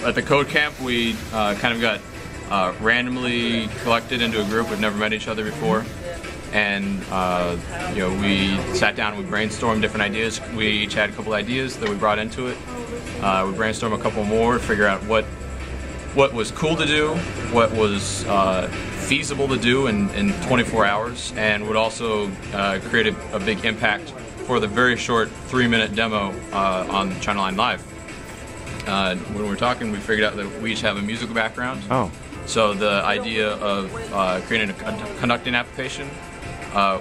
At the code camp, we kind of got randomly collected into a group. We've never met each other before, and you know, we sat down and we brainstormed different ideas. We each had a couple ideas that we brought into it. We brainstormed a couple more, figure out what was cool to do, what was feasible to do in 24 hours, and would also create a big impact for the very short 3-minute demo on China Line Live. When we were talking, we figured out that we each have a musical background. Oh. So the idea of creating a conducting application,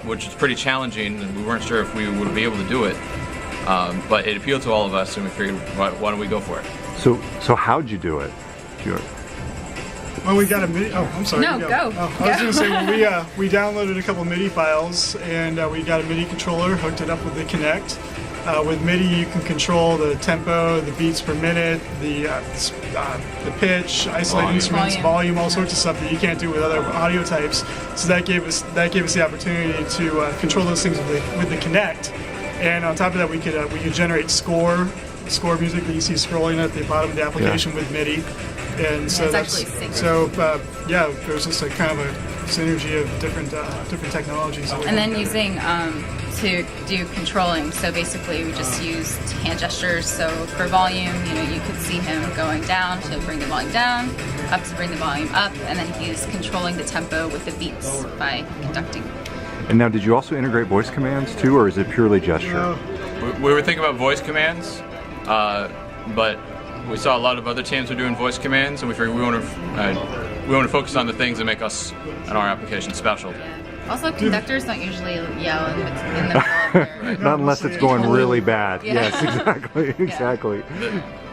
which is pretty challenging, and we weren't sure if we would be able to do it, but it appealed to all of us, and we figured, why don't we go for it? So how'd you do it? Well, we got a MIDI. Oh, I'm sorry. No, go. Oh, I was going to say, well, we downloaded a couple MIDI files, and we got a MIDI controller, hooked it up with the Kinect. With MIDI, you can control the tempo, the beats per minute, the pitch, isolate instruments, volume, all sorts of stuff that you can't do with other audio types. So that gave us the opportunity to control those things with the Kinect. And on top of that, we could generate score music that you see scrolling at the bottom of the application with MIDI. And so there's just a kind of a synergy of different technologies. And then using to do controlling. So basically, we just used hand gestures. So for volume, you could see him going down to bring the volume down, up to bring the volume up, and then he's controlling the tempo with the beats by conducting. And now, did you also integrate voice commands too, or is it purely gesture? We were thinking about voice commands, but we saw a lot of other teams were doing voice commands, and we figured we want to focus on the things that make us and our application special. Yeah. Also, conductors don't usually yell in the middle of their... Not unless it's going really bad. Yeah. Yes, exactly.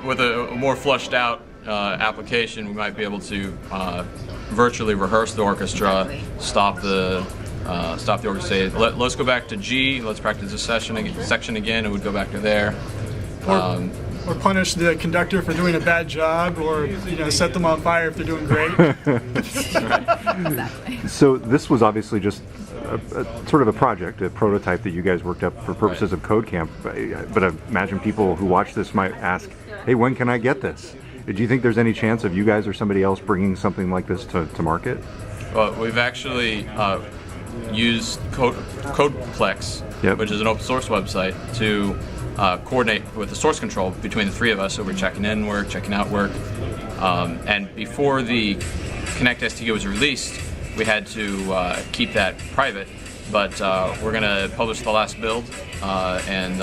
With a more fleshed out application, we might be able to virtually rehearse the orchestra, stop the orchestra, say, let's go back to G, let's practice this section again, and we'd go back to there. Or punish the conductor for doing a bad job, or set them on fire if they're doing great. Exactly. So this was obviously just a sort of a project, a prototype that you guys worked up for purposes of Code Camp. But I imagine people who watch this might ask, "Hey, when can I get this?" Do you think there's any chance of you guys or somebody else bringing something like this to market? Well, we've actually used Codeplex, which is an open source website, to coordinate with the source control between the three of us. So we're checking in work, checking out work, and before the Kinect SDK was released, we had to keep that private. But we're going to publish the last build and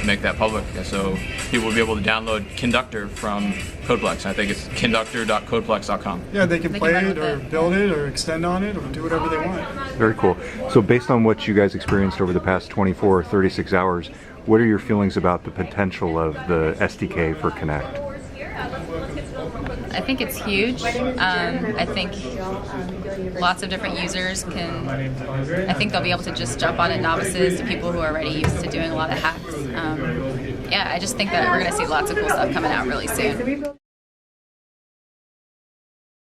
make that public, so people will be able to download Kinductor from Codeplex. I think it's kinductor.codeplex.com. Yeah, they can play it or build it or extend on it or do whatever they want. Very cool. So based on what you guys experienced over the past 24 or 36 hours, what are your feelings about the potential of the SDK for Kinect? I think it's huge. I think lots of different users can, I think they'll be able to just jump on it, novices to people who are already used to doing a lot of hacks. I just think that we're going to see lots of cool stuff coming out really soon.